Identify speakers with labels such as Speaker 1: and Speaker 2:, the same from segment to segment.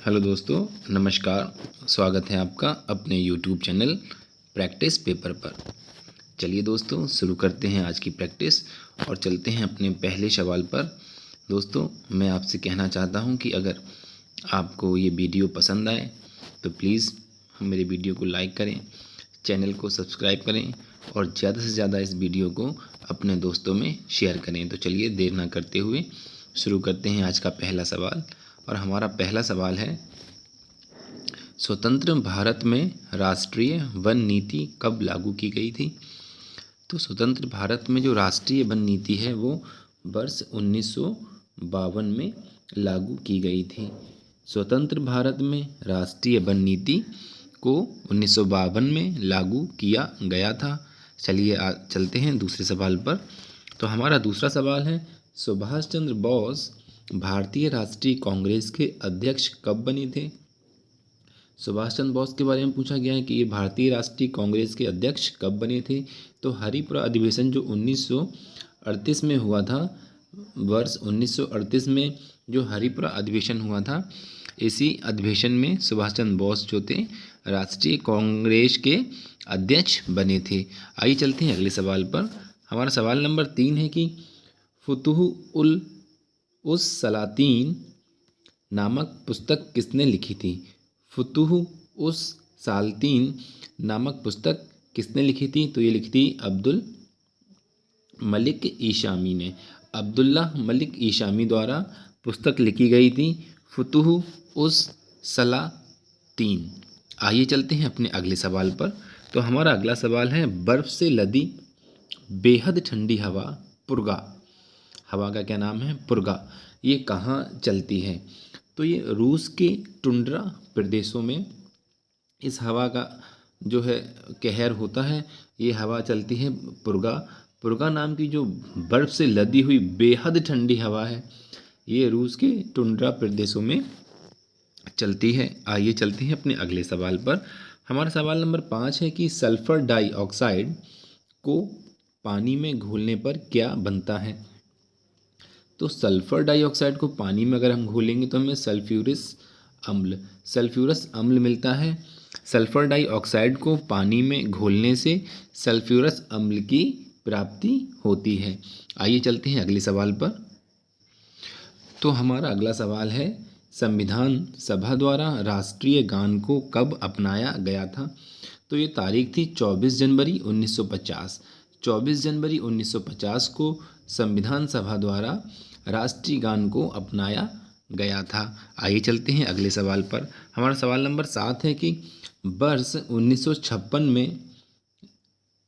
Speaker 1: Hello दोस्तों, नमस्कार। स्वागत है आपका अपने यूट्यूब चैनल प्रैक्टिस पेपर पर। चलिए दोस्तों, शुरू करते हैं आज की प्रैक्टिस और चलते हैं अपने पहले सवाल पर। दोस्तों, मैं आपसे कहना चाहता हूं कि अगर आपको ये वीडियो पसंद आए तो प्लीज़ मेरे वीडियो को लाइक करें, चैनल को सब्सक्राइब करें और ज़्यादा से ज़्यादा इस वीडियो को अपने दोस्तों में शेयर करें। तो चलिए देर ना करते हुए शुरू करते हैं आज का पहला सवाल। और हमारा पहला सवाल है, स्वतंत्र भारत में राष्ट्रीय वन नीति कब लागू की गई थी? तो स्वतंत्र भारत में जो राष्ट्रीय वन नीति है वो वर्ष 1952 में लागू की गई थी। स्वतंत्र भारत में राष्ट्रीय वन नीति को 1952 में लागू किया गया था। चलिए चलते हैं दूसरे सवाल पर। तो हमारा दूसरा सवाल है, सुभाष चंद्र बोस भारतीय राष्ट्रीय कांग्रेस के अध्यक्ष कब बने थे? सुभाष चंद्र बोस के बारे में पूछा गया है कि ये भारतीय राष्ट्रीय कांग्रेस के अध्यक्ष कब बने थे। तो हरिपुरा अधिवेशन जो 1938 में हुआ था, वर्ष 1938 में जो हरिपुरा अधिवेशन हुआ था, इसी अधिवेशन में सुभाष चंद्र बोस जो थे राष्ट्रीय कांग्रेस के अध्यक्ष बने थे। आइए चलते हैं अगले सवाल पर। हमारा सवाल नंबर 3 है कि फुतुह-उस सलातीन नामक पुस्तक किसने लिखी थी? फुतुह-उस सालतीन नामक पुस्तक किसने लिखी थी? तो ये लिखी थी अब्दुल मलिक ईशामी ने। अब्दुल्ला मलिक ईशामी द्वारा पुस्तक लिखी गई थी फुतुह-उस सलातीन। आइए चलते हैं अपने अगले सवाल पर। तो हमारा अगला सवाल है, बर्फ़ से लदी बेहद ठंडी हवा पुर्गा, हवा का क्या नाम है? पुर्गा। ये कहाँ चलती है? तो ये रूस के टुंड्रा प्रदेशों में इस हवा का जो है कहर होता है। ये हवा चलती है पुर्गा। पुर्गा नाम की जो बर्फ़ से लदी हुई बेहद ठंडी हवा है, ये रूस के टुंड्रा प्रदेशों में चलती है। आइए चलते हैं अपने अगले सवाल पर। हमारा सवाल नंबर 5 है कि सल्फ़र डाइऑक्साइड को पानी में घोलने पर क्या बनता है? तो सल्फ़र डाइऑक्साइड को पानी में अगर हम घोलेंगे तो हमें सल्फ्यूरस अम्ल मिलता है। सल्फ़र डाइऑक्साइड को पानी में घोलने से सल्फ्यूरस अम्ल की प्राप्ति होती है। आइए चलते हैं अगले सवाल पर। तो हमारा अगला सवाल है, संविधान सभा द्वारा राष्ट्रीय गान को कब अपनाया गया था? तो ये तारीख थी 24 जनवरी 1950। 24 जनवरी 1950 को संविधान सभा द्वारा राष्ट्रीय गान को अपनाया गया था। आइए चलते हैं अगले सवाल पर। हमारा सवाल नंबर 7 है कि वर्ष 1956 में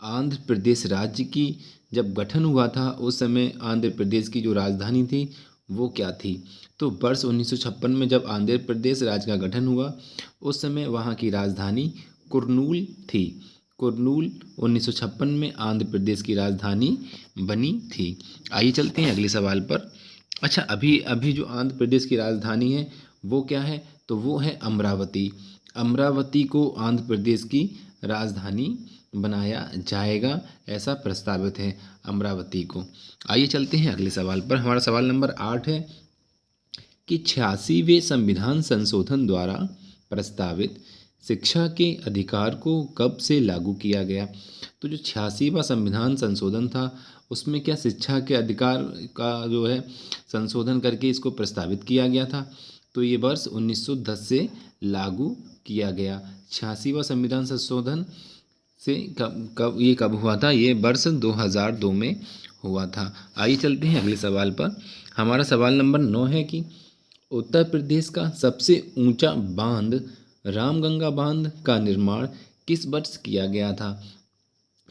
Speaker 1: आंध्र प्रदेश राज्य की जब गठन हुआ था, उस समय आंध्र प्रदेश की जो राजधानी थी वो क्या थी? तो वर्ष 1956 में जब आंध्र प्रदेश राज्य का गठन हुआ, उस समय वहाँ की राजधानी कुर्नूल थी। कुर्नूल 1956 में आंध्र प्रदेश की राजधानी बनी थी। आइए चलते हैं अगले सवाल पर। अच्छा, अभी अभी जो आंध्र प्रदेश की राजधानी है वो क्या है? तो वो है अमरावती। अमरावती को आंध्र प्रदेश की राजधानी बनाया जाएगा, ऐसा प्रस्तावित है अमरावती को। आइए चलते हैं अगले सवाल पर। हमारा सवाल नंबर 8 है कि 86वें संविधान संशोधन द्वारा प्रस्तावित शिक्षा के अधिकार को कब से लागू किया गया? तो जो 86वां संविधान संशोधन था, उसमें क्या शिक्षा के अधिकार का जो है संशोधन करके इसको प्रस्तावित किया गया था। तो ये वर्ष 1910 से लागू किया गया। 86वां संविधान संशोधन से कब हुआ था? ये वर्ष 2002 में हुआ था। आइए चलते हैं अगले सवाल पर। हमारा सवाल नंबर 9 है कि उत्तर प्रदेश का सबसे ऊंचा बांध रामगंगा बांध का निर्माण किस वर्ष किया गया था?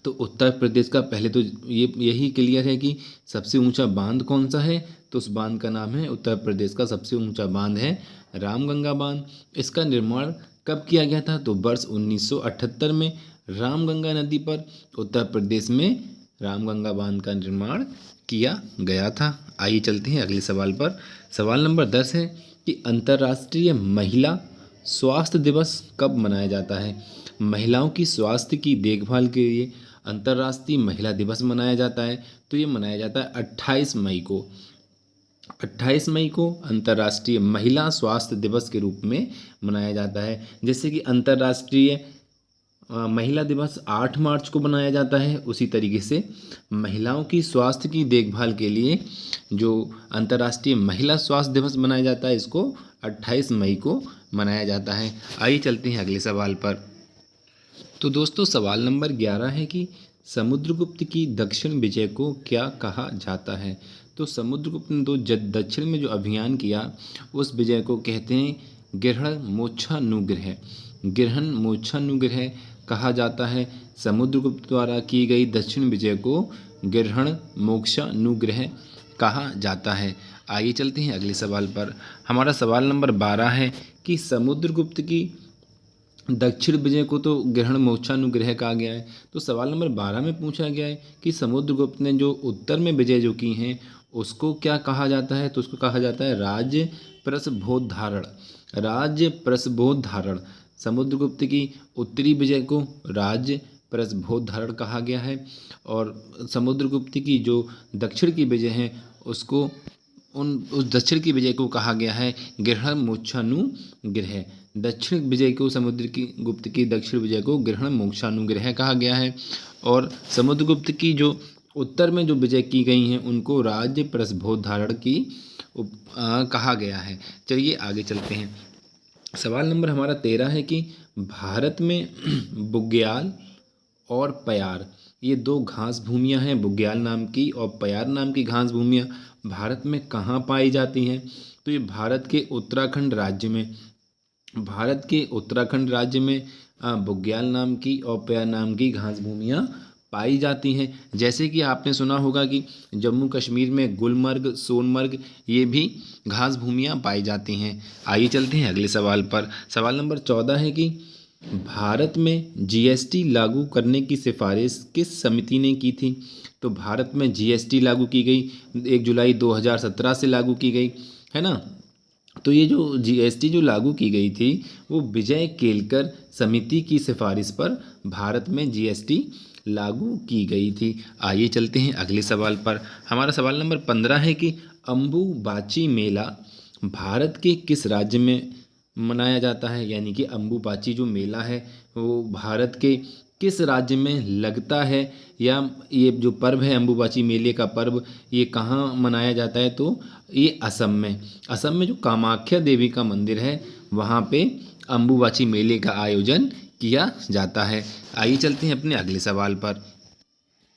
Speaker 1: तो उत्तर प्रदेश का पहले तो ये यही क्लियर है कि सबसे ऊंचा बांध कौन सा है, तो उस बांध का नाम है, उत्तर प्रदेश का सबसे ऊंचा बांध है रामगंगा बांध। इसका निर्माण कब किया गया था? तो वर्ष 1978 में रामगंगा नदी पर उत्तर प्रदेश में रामगंगा बांध का निर्माण किया गया था। आइए चलते हैं अगले सवाल पर। सवाल नंबर 10 है कि अंतर्राष्ट्रीय महिला स्वास्थ्य दिवस कब मनाया जाता है? महिलाओं की स्वास्थ्य की देखभाल के लिए अंतर्राष्ट्रीय महिला दिवस मनाया जाता है। तो ये मनाया जाता है 28 मई को। 28 मई को अंतर्राष्ट्रीय महिला स्वास्थ्य दिवस के रूप में मनाया जाता है। जैसे कि अंतर्राष्ट्रीय महिला दिवस 8 मार्च को मनाया जाता है, उसी तरीके से महिलाओं की स्वास्थ्य की देखभाल के लिए जो अंतर्राष्ट्रीय महिला स्वास्थ्य दिवस मनाया जाता है, इसको 28 मई को मनाया जाता है। आइए चलते हैं अगले सवाल पर। तो दोस्तों सवाल नंबर 11 है कि समुद्रगुप्त की दक्षिण विजय को क्या कहा जाता है। तो समुद्रगुप्त ने दक्षिण में जो अभियान किया उस विजय को कहते हैं ग्रहण मोक्षानुग्रह। ग्रहण मोक्षानुग्रह कहा जाता है। समुद्रगुप्त द्वारा की गई दक्षिण विजय को ग्रहण मोक्षानुग्रह कहा जाता है। आइए चलते हैं अगले सवाल पर। हमारा सवाल नंबर 12 है कि समुद्रगुप्त की दक्षिण विजय को तो ग्रहण मोक्षानुग्रह कहा गया है। तो सवाल नंबर 12 में पूछा गया है कि समुद्रगुप्त ने जो उत्तर में विजय जो की हैं उसको क्या कहा जाता है। तो उसको कहा जाता है राज्य प्रसभोद्धारण। राज्य प्रसभोद्धारण। समुद्रगुप्त की उत्तरी विजय को राज्य प्रसभोद्धारण कहा गया है और समुद्रगुप्त की जो दक्षिण की विजय है उसको उस दक्षिण की विजय को कहा गया है ग्रहण मोक्षानुग्रह। दक्षिण विजय को गुप्त की दक्षिण विजय को ग्रहण मोक्षानुग्रह कहा गया है और समुद्रगुप्त की जो उत्तर में जो विजय की गई हैं उनको राज्य प्रसभोद्धारण की कहा गया है। चलिए आगे चलते हैं। सवाल नंबर हमारा 13 है कि भारत में बुग्याल और पयार ये दो घास भूमियाँ हैं, बुग्याल नाम की और पयार नाम की घास भूमियाँ भारत में कहाँ पाई जाती हैं। तो ये भारत के उत्तराखंड राज्य में बुग्याल नाम की और पयार नाम की घास भूमियाँ पाई जाती हैं। जैसे कि आपने सुना होगा कि जम्मू कश्मीर में गुलमर्ग, सोनमर्ग ये भी घास भूमियाँ पाई जाती हैं। आइए चलते हैं अगले सवाल पर। सवाल नंबर 14 है कि भारत में जीएसटी लागू करने की सिफारिश किस समिति ने की थी। तो भारत में जीएसटी लागू की गई 1 जुलाई 2017 से लागू की गई है ना। तो ये जो जीएसटी जो लागू की गई थी वो विजय केलकर समिति की सिफारिश पर भारत में जीएसटी लागू की गई थी। आइए चलते हैं अगले सवाल पर। हमारा सवाल नंबर 15 है कि अम्बुबाची मेला भारत के किस राज्य में मनाया जाता है। यानी कि अम्बुबाची जो मेला है वो भारत के किस राज्य में लगता है या ये जो पर्व है अम्बुबाची मेले का पर्व ये कहाँ मनाया जाता है। तो ये असम में जो कामाख्या देवी का मंदिर है वहाँ पे अम्बुबाची मेले का आयोजन किया जाता है। आइए चलते हैं अपने अगले सवाल पर।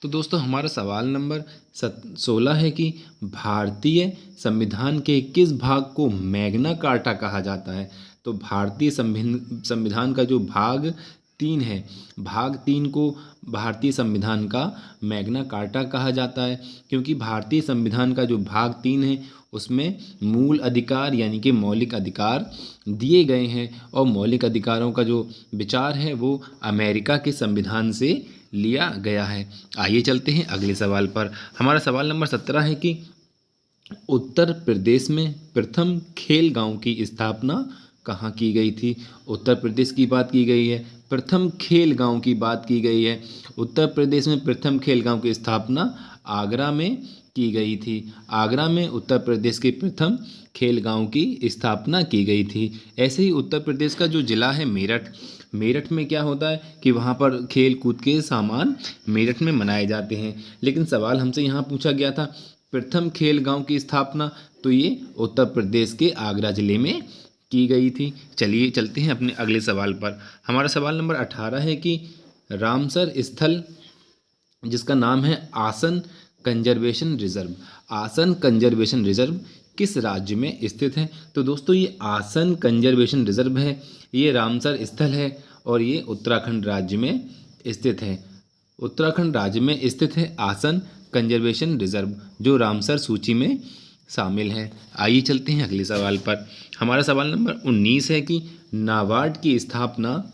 Speaker 1: तो दोस्तों हमारा सवाल नंबर 16 है कि भारतीय संविधान के किस भाग को मैग्ना कार्टा कहा जाता है। तो भारतीय संविधान का जो भाग 3 है, भाग 3 को भारतीय संविधान का मैग्ना कार्टा कहा जाता है क्योंकि भारतीय संविधान का जो भाग 3 है उसमें मूल अधिकार यानी कि मौलिक अधिकार दिए गए हैं और मौलिक अधिकारों का जो विचार है वो अमेरिका के संविधान से लिया गया है। आइए चलते हैं अगले सवाल पर। हमारा सवाल नंबर 17 है कि उत्तर प्रदेश में प्रथम खेल गांव की स्थापना कहाँ की गई थी। उत्तर प्रदेश की बात की गई है, प्रथम खेल गांव की बात की गई है। उत्तर प्रदेश में प्रथम खेल गांव की स्थापना आगरा में की गई थी। आगरा में उत्तर प्रदेश के प्रथम खेल गांव की स्थापना की गई थी। ऐसे ही उत्तर प्रदेश का जो ज़िला है मेरठ में क्या होता है कि वहाँ पर खेल कूद के सामान मेरठ में मनाए जाते हैं। लेकिन सवाल हमसे यहाँ पूछा गया था प्रथम खेल गांव की स्थापना, तो ये उत्तर प्रदेश के आगरा ज़िले में की गई थी। चलिए चलते हैं अपने अगले सवाल पर। हमारा सवाल नंबर 18 है कि रामसर स्थल जिसका नाम है आसन कंजर्वेशन रिजर्व किस राज्य में स्थित है। तो दोस्तों ये आसन कंजर्वेशन रिजर्व है, ये रामसर स्थल है और ये उत्तराखंड राज्य में स्थित है। उत्तराखंड राज्य में स्थित है आसन कंजर्वेशन रिजर्व जो रामसर सूची में शामिल है। आइए चलते हैं अगले सवाल पर। हमारा सवाल नंबर 19 है कि नाबार्ड की स्थापना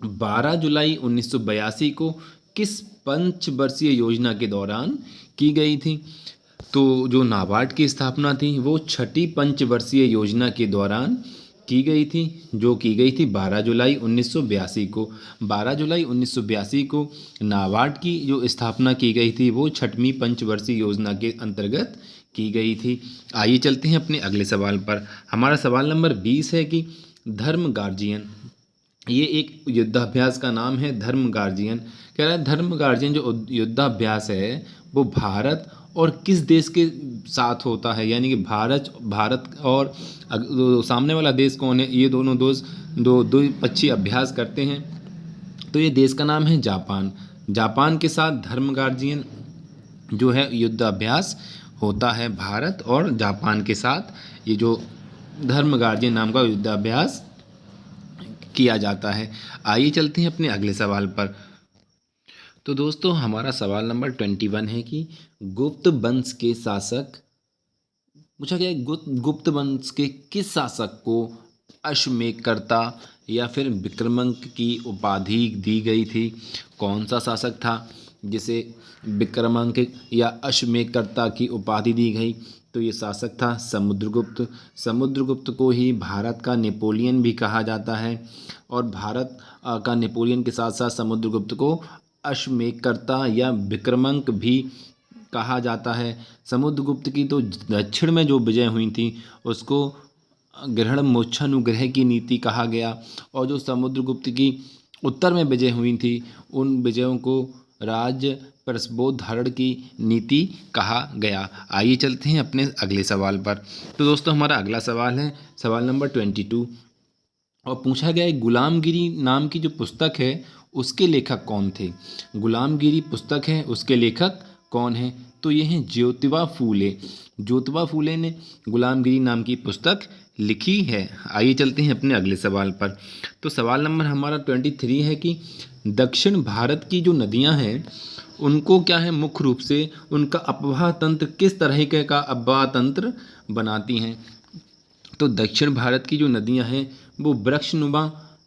Speaker 1: 12 जुलाई 1982 को किस पंचवर्षीय योजना के दौरान की गई थी। तो जो नाबार्ड की स्थापना थी वो छठी पंचवर्षीय योजना के दौरान की गई थी, जो की गई थी 12 जुलाई 1982 को। 12 जुलाई 1982 को नाबार्ड की जो स्थापना की गई थी वो छठवीं पंचवर्षीय योजना के अंतर्गत की गई थी। आइए चलते हैं अपने अगले सवाल पर। हमारा सवाल नंबर 20 है कि धर्म गार्जियन, ये एक युद्धाभ्यास का नाम है धर्म गार्जियन। कह रहा है धर्म गार्जियन जो युद्धाभ्यास है वो भारत और किस देश के साथ होता है, यानी कि भारत भारत और सामने वाला देश कौन है, ये दोनों दोस्त दो द्विपक्षीय अभ्यास करते हैं। तो ये देश का नाम है जापान। जापान के साथ धर्म गार्जियन जो है युद्धाभ्यास होता है, भारत और जापान के साथ ये जो धर्म गार्जियन नाम का युद्धाभ्यास किया जाता है। आइए चलते हैं अपने अगले सवाल पर। तो दोस्तों हमारा सवाल नंबर 21 है कि गुप्त वंश के शासक, पूछा गया है गुप्त वंश के किस शासक को अश्वमेधकर्ता या फिर विक्रमांक की उपाधि दी गई थी। कौन सा शासक था जिसे विक्रमांक या अश्वमेधकर्ता की उपाधि दी गई। तो ये शासक था समुद्रगुप्त। समुद्रगुप्त को ही भारत का नेपोलियन भी कहा जाता है, और भारत का नेपोलियन के साथ साथ समुद्रगुप्त को अश्वमेधकर्ता या विक्रमांक भी कहा जाता है। समुद्रगुप्त की तो दक्षिण में जो विजय हुई थी उसको ग्रहण मोक्षानुग्रह की नीति कहा गया, और जो समुद्रगुप्त की उत्तर में विजय हुई थी उन विजयों को राज्य प्रस्बोधारण की नीति कहा गया। आइए चलते हैं अपने अगले सवाल पर। तो दोस्तों हमारा अगला सवाल है सवाल नंबर 22, और पूछा गया है गुलामगिरी नाम की जो पुस्तक है उसके लेखक कौन थे। गुलामगिरी पुस्तक है उसके लेखक कौन है। तो ये हैं ज्योतिबा फूले। ज्योतिबा फूले ने गुलामगिरी नाम की पुस्तक लिखी है। आइए चलते हैं अपने अगले सवाल पर। तो सवाल नंबर हमारा 23 है कि दक्षिण भारत की जो नदियां हैं उनको क्या है मुख्य रूप से उनका अपवाह तंत्र किस तरह का अपवाह तंत्र बनाती हैं। तो दक्षिण भारत की जो नदियां हैं वो वृक्षनुमा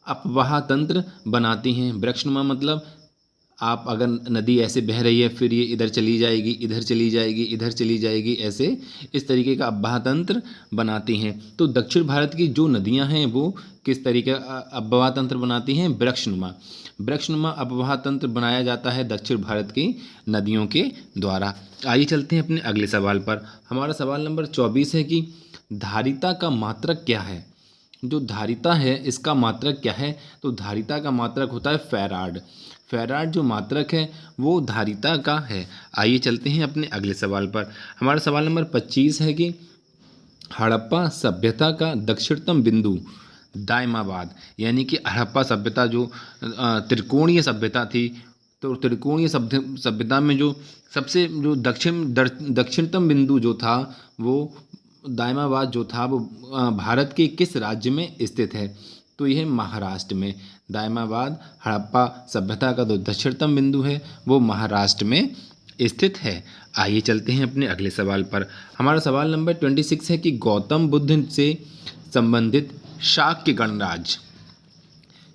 Speaker 1: अपवाह तंत्र बनाती हैं। वृक्षनुमा मतलब आप अगर नदी ऐसे बह रही है फिर ये इधर चली जाएगी, इधर चली जाएगी, इधर चली जाएगी, ऐसे इस तरीके का अपवाह तंत्र बनाती हैं। तो दक्षिण भारत की जो नदियां हैं वो किस तरीके का अपवाह तंत्र बनाती हैं, वृक्षनुमा। वृक्षनुमा अपवाह तंत्र बनाया जाता है दक्षिण भारत की नदियों के द्वारा। आइए चलते हैं अपने अगले सवाल पर। हमारा सवाल नंबर 24 है कि धारिता का मात्रक क्या है। जो धारिता है इसका मात्रक क्या है। तो धारिता का मात्रक होता है फैराड। फैराड जो मात्रक है वो धारिता का है। आइए चलते हैं अपने अगले सवाल पर। हमारा सवाल नंबर 25 है कि हड़प्पा सभ्यता का दक्षिणतम बिंदु दायमाबाद, यानी कि हड़प्पा सभ्यता जो त्रिकोणीय सभ्यता थी, तो त्रिकोणीय सभ्यता में जो सबसे जो दक्षिणतम बिंदु जो था वो दायमाबाद जो था वो भारत के किस राज्य में स्थित है। तो यह महाराष्ट्र में। दायमाबाद हड़प्पा सभ्यता का जो दक्षिणतम बिंदु है वो महाराष्ट्र में स्थित है। आइए चलते हैं अपने अगले सवाल पर। हमारा सवाल नंबर 26 है कि गौतम बुद्ध से संबंधित शाक्य गणराज्य,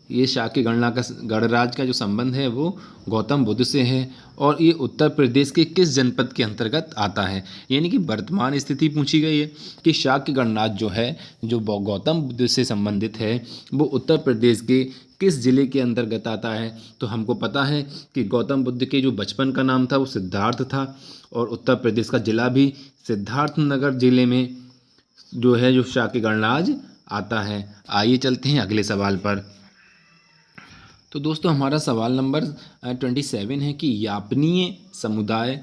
Speaker 1: ये शाक्य गणराज्य का जो संबंध है वो गौतम बुद्ध से है, और ये उत्तर प्रदेश के किस जनपद के अंतर्गत आता है। यानी कि वर्तमान स्थिति पूछी गई है कि शाक्य गणराज्य जो है जो गौतम बुद्ध से संबंधित है वो उत्तर प्रदेश के किस जिले के अंतर्गत आता है। तो हमको पता है कि गौतम बुद्ध के जो बचपन का नाम था वो सिद्धार्थ था, और उत्तर प्रदेश का जिला भी सिद्धार्थनगर जिले में जो है जो शाक्य गणराज्य आता है। आइए चलते हैं अगले सवाल पर। तो दोस्तों हमारा सवाल नंबर 27 है कि यापनीय समुदाय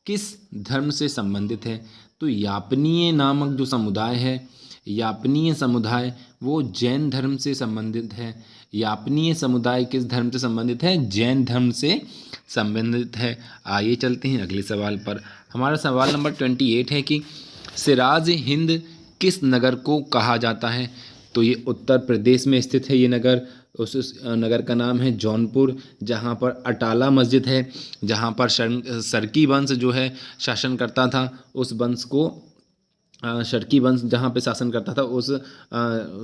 Speaker 1: किस धर्म से संबंधित है। तो यापनीय नामक जो समुदाय है, यापनीय समुदाय वो जैन धर्म से संबंधित है। यापनीय समुदाय किस धर्म से संबंधित है, जैन धर्म से संबंधित है। आइए चलते हैं अगले सवाल पर। हमारा सवाल नंबर 28 है कि सिराज हिंद किस नगर को कहा जाता है। तो ये उत्तर प्रदेश में स्थित है ये नगर। उस नगर का नाम है जौनपुर, जहाँ पर अटाला मस्जिद है, जहाँ पर सरकी वंश जो है शासन करता था। उस वंश को शर्की वंश जहाँ पे शासन करता था उस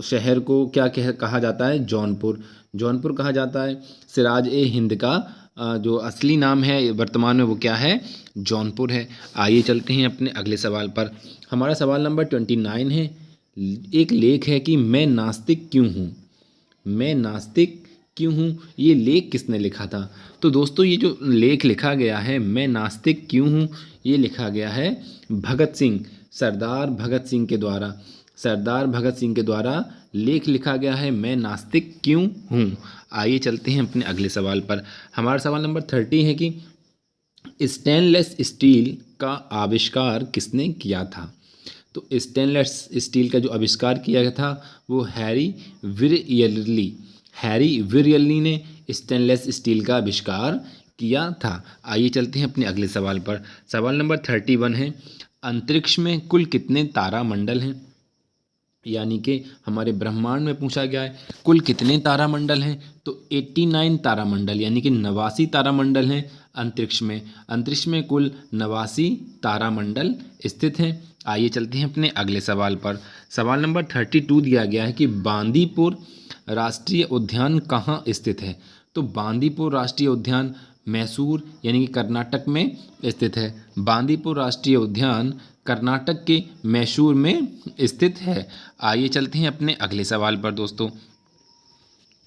Speaker 1: शहर को क्या कहा जाता है, जौनपुर। जौनपुर कहा जाता है। सिराज ए हिंद का जो असली नाम है वर्तमान में वो क्या है, जौनपुर है। आइए चलते हैं अपने अगले सवाल पर। हमारा सवाल नंबर 29 है, एक लेख है कि मैं नास्तिक क्यों हूँ। मैं नास्तिक क्यों हूँ, ये लेख किसने लिखा था। तो दोस्तों ये जो लेख लिखा गया है मैं नास्तिक क्यों हूँ, ये लिखा गया है भगत सिंह, सरदार भगत सिंह के द्वारा। सरदार भगत सिंह के द्वारा लेख लिखा गया है मैं नास्तिक क्यों हूँ। आइए चलते हैं अपने अगले सवाल पर। हमारा सवाल नंबर 30 है कि स्टेनलेस स्टील का आविष्कार किसने किया था। तो स्टेनलेस स्टील का जो आविष्कार किया गया था वो हैरी विरयली ने स्टेनलेस स्टील का आविष्कार किया था। आइए चलते हैं अपने अगले सवाल पर। सवाल नंबर 31 है अंतरिक्ष में कुल कितने तारामंडल हैं। यानी कि हमारे ब्रह्मांड में पूछा गया है कुल कितने तारामंडल हैं। तो 89 तारामंडल यानी कि 89 तारामंडल हैं अंतरिक्ष में। अंतरिक्ष में कुल 89 तारामंडल स्थित हैं। आइए चलते हैं अपने अगले सवाल पर। सवाल नंबर 32 दिया गया है कि बांदीपुर राष्ट्रीय उद्यान कहाँ स्थित है। तो बांदीपुर राष्ट्रीय उद्यान मैसूर यानी कि कर्नाटक में स्थित है। बांदीपुर राष्ट्रीय उद्यान कर्नाटक के मैसूर में स्थित है। आइए चलते हैं अपने अगले सवाल पर दोस्तों।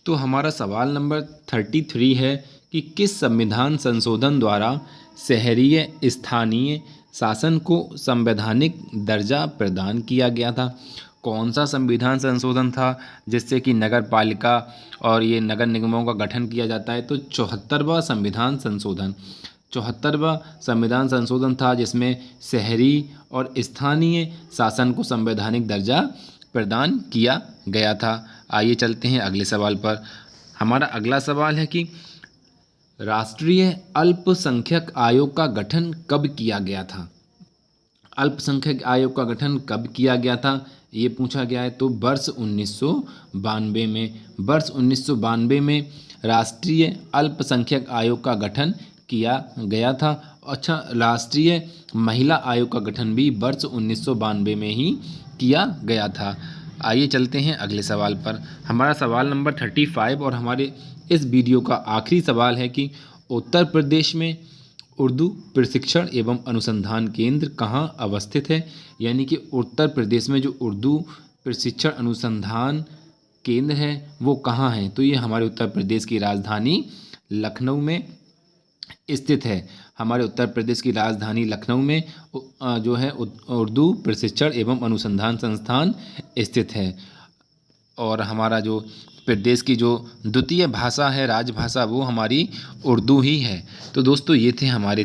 Speaker 1: तो हमारा सवाल नंबर 33 है कि किस संविधान संशोधन द्वारा शहरीय स्थानीय शासन को संवैधानिक दर्जा प्रदान किया गया था। कौन सा संविधान संशोधन था जिससे कि नगर पालिका और ये नगर निगमों का गठन किया जाता है। तो 74वां संविधान संशोधन 74वां संविधान संशोधन था जिसमें शहरी और स्थानीय शासन को संवैधानिक दर्जा प्रदान किया गया था। आइए चलते हैं अगले सवाल पर। हमारा अगला सवाल है कि राष्ट्रीय अल्पसंख्यक आयोग का गठन कब किया गया था। अल्पसंख्यक आयोग का गठन कब किया गया था ये पूछा गया है। तो वर्ष 1992 में। वर्ष 1992 में राष्ट्रीय अल्पसंख्यक आयोग का गठन किया गया था। अच्छा, राष्ट्रीय महिला आयोग का गठन भी वर्ष 1992 में ही किया गया था। आइए चलते हैं अगले सवाल पर। हमारा सवाल नंबर 35 और हमारे इस वीडियो का आखिरी सवाल है कि उत्तर प्रदेश में उर्दू प्रशिक्षण एवं अनुसंधान केंद्र कहाँ अवस्थित है। यानी कि उत्तर प्रदेश में जो उर्दू प्रशिक्षण अनुसंधान केंद्र है वो कहाँ है। तो ये हमारे उत्तर प्रदेश की राजधानी लखनऊ में स्थित है। हमारे उत्तर प्रदेश की राजधानी लखनऊ में जो है उर्दू प्रशिक्षण एवं अनुसंधान संस्थान स्थित है। और हमारा जो प्रदेश की जो द्वितीय भाषा है राजभाषा वो हमारी उर्दू ही है। तो दोस्तों ये थे हमारे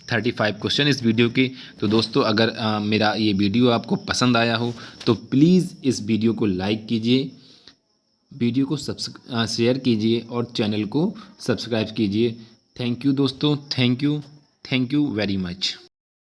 Speaker 1: 35 क्वेश्चन इस वीडियो के। तो दोस्तों अगर मेरा ये वीडियो आपको पसंद आया हो तो प्लीज़ इस वीडियो को लाइक कीजिए, वीडियो को शेयर कीजिए और चैनल को सब्सक्राइब कीजिए। थैंक यू दोस्तों, थैंक यू वेरी मच।